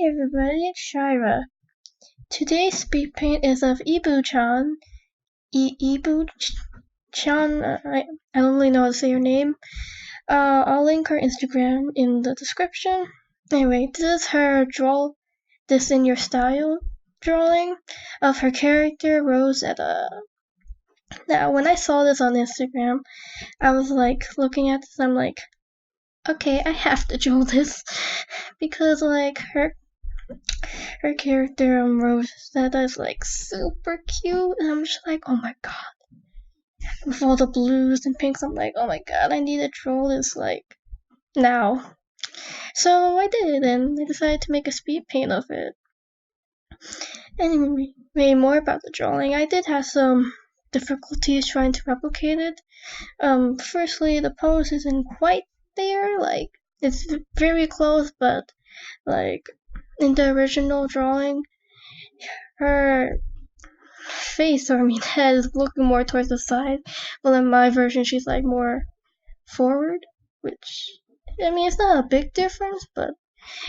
everybody, it's Shira. Today's speed paint is of Ibu-chan. Ibu-chan, I don't really know how to say her name. I'll link her Instagram in the description. Anyway, this is her draw this in your style drawing of her character Rosetta. Now, when I saw this on Instagram, I was like looking at this, I'm like, okay, I have to draw this because like her character Rosetta is like super cute, and I'm just like, oh my god. With all the blues and pinks, I'm like, oh my god, I need to draw this like now. So I did, and I decided to make a speed paint of it. Anyway, more about the drawing. I did have some difficulties trying to replicate it. Firstly, the pose isn't quite there. Like, it's very close, but like in the original drawing, her face, head is looking more towards the side, but in my version, she's like more forward, which, it's not a big difference, but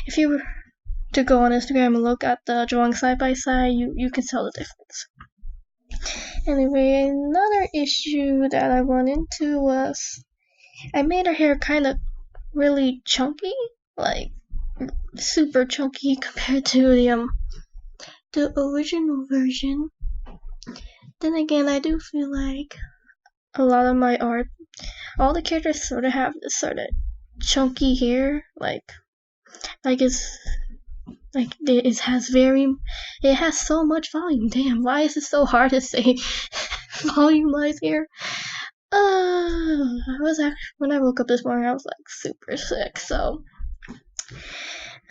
if you were to go on Instagram and look at the drawing side by side, you can tell the difference. Anyway, another issue that I run into was I made her hair kind of really chunky, like super chunky compared to the original version. Then again, I do feel like a lot of my art, all the characters sort of have this sort of chunky hair, like it has so much volume. Damn, why is it so hard to say volumized hair? When I woke up this morning, I was like super sick, so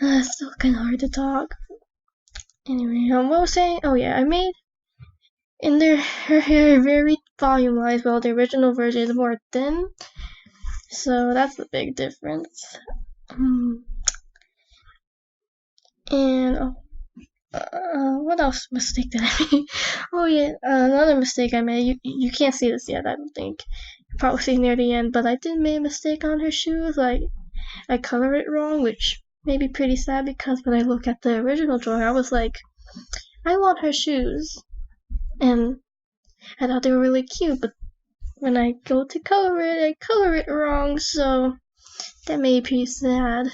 it's still kind of hard to talk. Anyway, what was I saying? Oh yeah, I made her hair very volumized, while the original version is more thin. So that's the big difference. And what else mistake did I make? Oh yeah, another mistake I made. You can't see this yet, I don't think. You'll probably see near the end, but I did make a mistake on her shoes. Like, I colored it wrong, which may be pretty sad because when I look at the original drawing, I was like, I want her shoes. And I thought they were really cute, but when I go to color it, I color it wrong, so that made me pretty sad.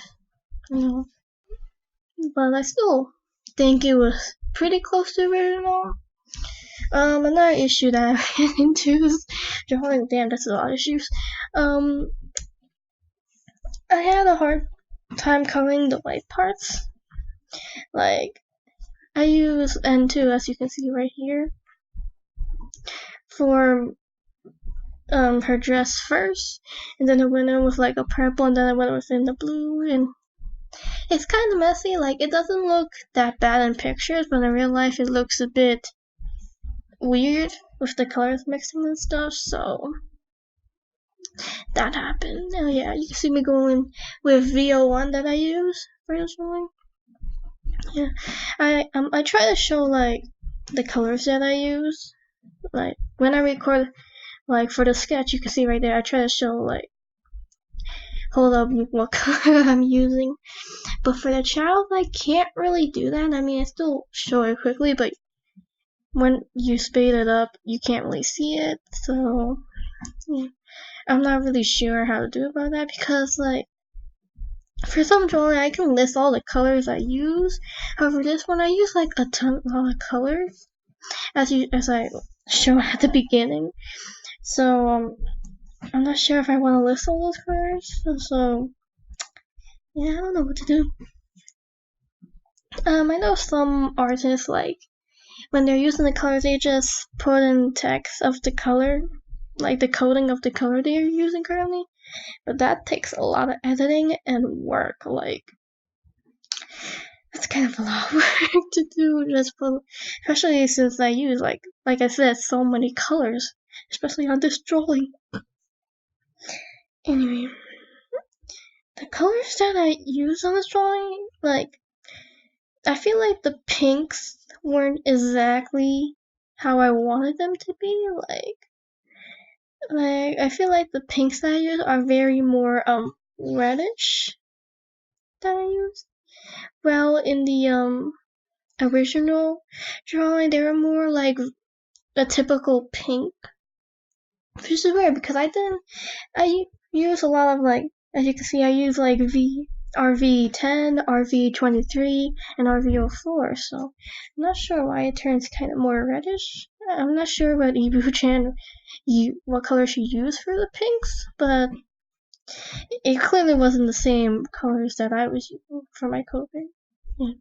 But I still think it was pretty close to the original. Another issue that I ran into is drawing. Damn, that's a lot of issues. I had a hard time coloring the white parts. Like, I use N2, as you can see right here, for her dress first, and then I went in with like a purple, and then I went within the blue, and it's kind of messy. Like, it doesn't look that bad in pictures, but in real life it looks a bit weird with the colors mixing and stuff, so that happened. Oh yeah, you can see me going with VO1 that I use for this drawing. Yeah, I try to show like the colors that I use. Like, when I record, like for the sketch, you can see right there, I try to show like, hold up, what color I'm using. But for the child, I can't really do that. I still show it quickly, but when you speed it up, you can't really see it. So yeah, I'm not really sure how to do about that, because like, for some drawing, I can list all the colors I use. However, this one I use like a lot of colors, as I show at the beginning. So I'm not sure if I want to list all those colors. So yeah, I don't know what to do. I know some artists, like, when they're using the colors, they just put in text of the color, like the coding of the color they're using currently. But that takes a lot of editing and work. Like, it's kind of a lot of work to do, especially since I use, like I said, so many colors, especially on this drawing. Anyway, the colors that I use on this drawing, like, I feel like the pinks weren't exactly how I wanted them to be. Like I feel like the pinks that I use are very more reddish that I use. Well, in the original drawing, they were more like a typical pink, which is weird because I use a lot of like, as you can see, I use like RV10, RV23, and RV04, so I'm not sure why it turns kind of more reddish. I'm not sure what Ibu-chan, what color she used for the pinks, but it clearly wasn't the same colors that I was using for my Copic. Yeah.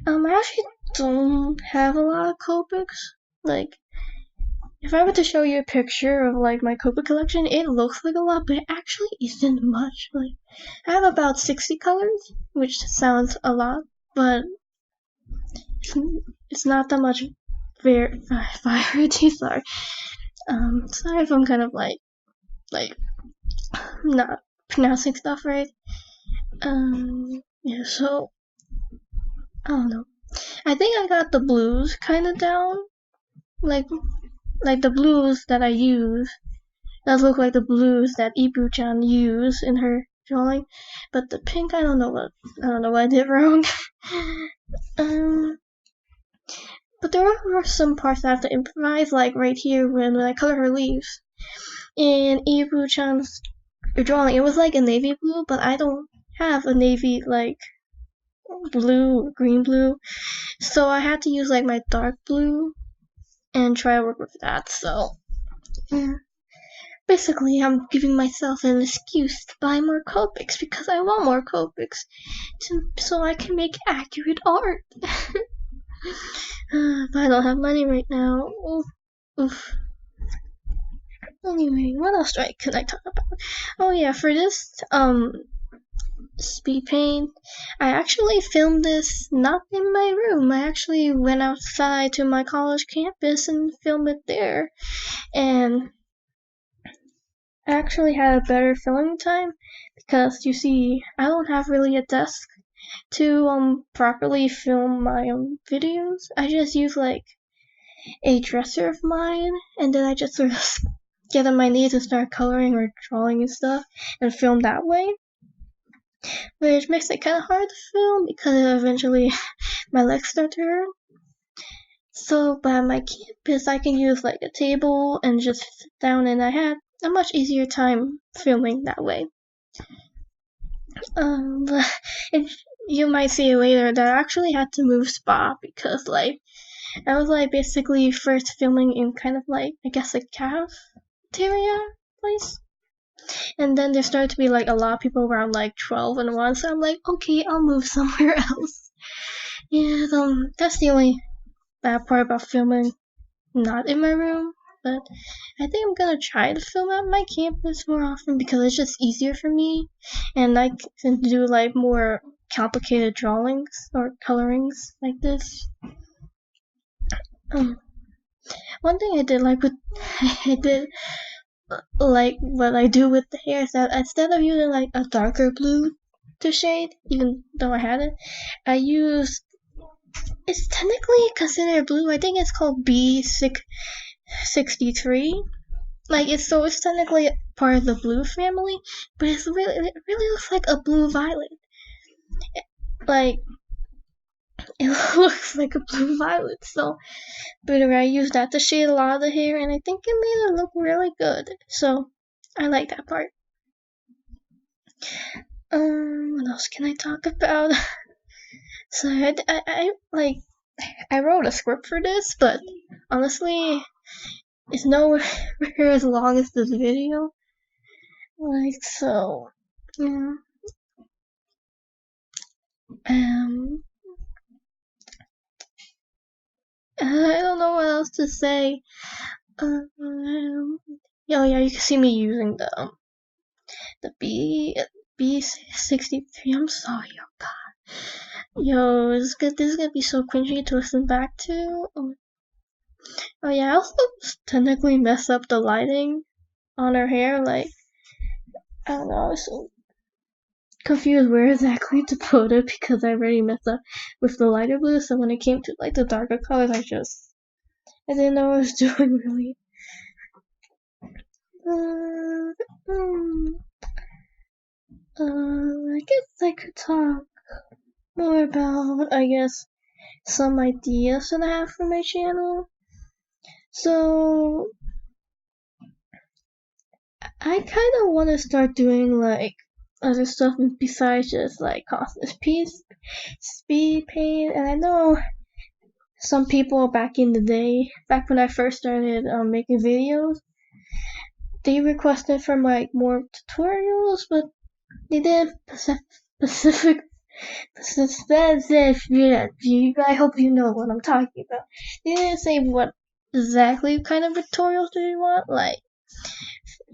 I actually don't have a lot of Copics. Like, if I were to show you a picture of like my Copic collection, it looks like a lot, but it actually isn't much. Like, I have about 60 colors, which sounds a lot, but it's not that much variety. Sorry. Sorry if I'm kind of like not pronouncing stuff right. Yeah, so I don't know. I think I got the blues kind of down. Like the blues that I use does look like the blues that Ibu-chan used in her drawing, but the pink I don't know what I did wrong. But there were some parts I have to improvise, like right here when I color her leaves. In Ibu-chan's drawing, it was like a navy blue, but I don't have a navy like blue, green blue, so I had to use like my dark blue and try to work with that. So yeah. Basically, I'm giving myself an excuse to buy more Copics because I want more Copics so I can make accurate art. But I don't have money right now. Oof. Anyway, what else can I talk about? Oh yeah, for this speed paint, I actually filmed this not in my room. I actually went outside to my college campus and filmed it there, and I actually had a better filming time because you see, I don't have really a desk to properly film my videos. I just use like a dresser of mine, and then I just sort of get on my knees and start coloring or drawing and stuff and film that way, which makes it kind of hard to film because eventually my legs start to hurt. So by my campus, I can use like a table and just sit down, and I had a much easier time filming that way. But you might see later that I actually had to move spot because like I was like basically first filming in kind of like I guess a cafeteria place, and then there started to be like a lot of people around like 12 and 1, so I'm like, okay, I'll move somewhere else. Yeah, that's the only bad part about filming not in my room, but I think I'm gonna try to film at my campus more often because it's just easier for me, and I can do like more complicated drawings or colorings like this. One thing I did like with I did like what I do with the hair is that instead of using like a darker blue to shade, even though I had it, I used, it's technically considered blue. I think it's called B63. Like it's technically part of the blue family, but it really looks like a blue violet. Like it looks like a blue violet. So, but I used that to shade a lot of the hair, and I think it made it look really good. So I like that part. What else can I talk about? So I wrote a script for this, but honestly, it's nowhere as long as this video. Like so, yeah. I don't know what else to say. Yeah, you can see me using the B63. I'm sorry, oh god. Yo, this is gonna be so cringy to listen back to. Oh yeah, I also technically messed up the lighting on her hair. Like, I don't know, I was so confused where exactly to put it because I already messed up with the lighter blue. So when it came to like the darker colors, I didn't know what I was doing really. I guess I could talk more about, I guess, some ideas that I have for my channel. So I kind of want to start doing like other stuff besides just like Copic Speedpaint, and I know some people back in the day, back when I first started making videos, they requested for like more tutorials, but they didn't specific. I hope you know what I'm talking about. They didn't say what exactly kind of tutorials do you want, like.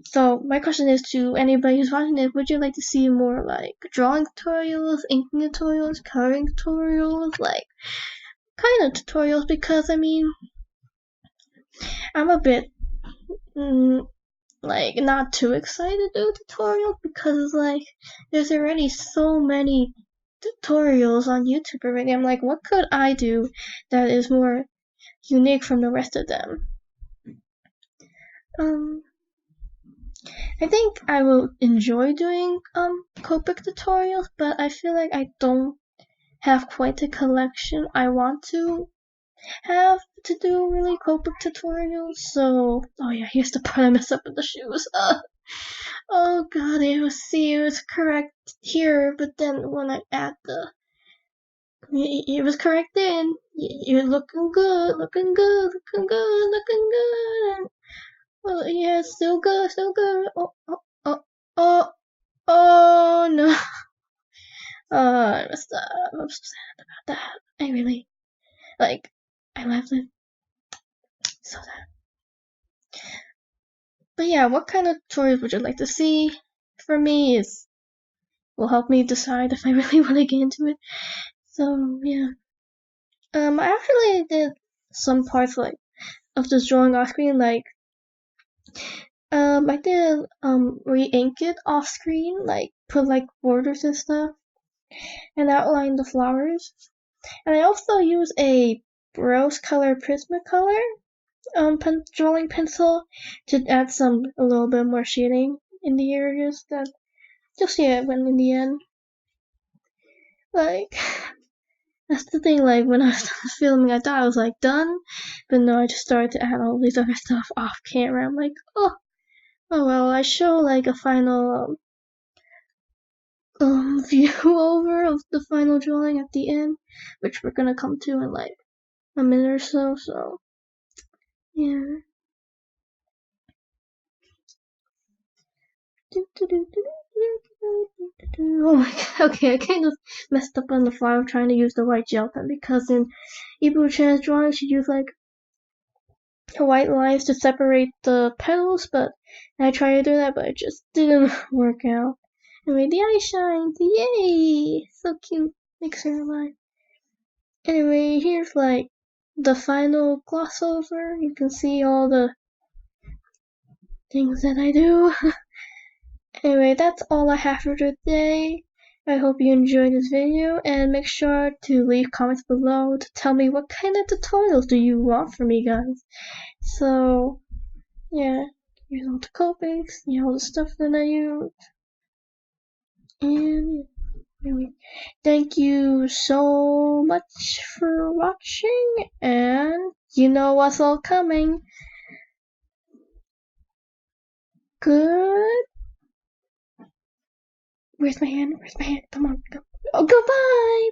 So my question is to anybody who's watching this: would you like to see more like drawing tutorials, inking tutorials, coloring tutorials, like kind of tutorials? Because I mean, I'm a bit like not too excited to do tutorials because like there's already so many tutorials on YouTube already. I'm like, what could I do that is more unique from the rest of them? I think I will enjoy doing Copic tutorials, but I feel like I don't have quite the collection I want to have to do really Copic tutorials. So, oh yeah, here's the part I messed up with the shoes. Oh god, it was correct here, but then when I add it was correct then. You're looking good, looking good, looking good, looking good. Oh yeah, still good, still good. Oh, oh no. I messed up. I'm so sad about that. I really, like, I left it so sad. But yeah, what kind of tutorials would you like to see? For me, will help me decide if I really want to get into it. So yeah. I actually did some parts like of this drawing off screen, like I did re-ink it off screen, like put like borders and stuff, and outline the flowers. And I also use a rose color Prismacolor drawing pencil to add a little bit more shading in the areas that you'll see it when in the end. Like that's the thing. Like when I was filming, I thought I was like done, but no, I just started to add all these other stuff off camera. I'm like, oh well, I show like a final view over of the final drawing at the end, which we're gonna come to in like a minute or so. So yeah. Oh my god, okay, I kind of messed up on the fly of trying to use the white gel pen because in Ibu-chan's drawing she used like white lines to separate the petals, but I tried to do that, but it just didn't work out. Anyway, the eye shines, yay! So cute, makes her alive. Anyway, here's like the final gloss over. You can see all the things that I do. Anyway, that's all I have for today. I hope you enjoyed this video, and make sure to leave comments below to tell me what kind of tutorials do you want from me, guys. So, yeah, here's all the Copics, all the stuff that I use. And anyway, thank you so much for watching, and you know what's all coming. Good. Where's my hand? Where's my hand? Come on, go. Oh, goodbye!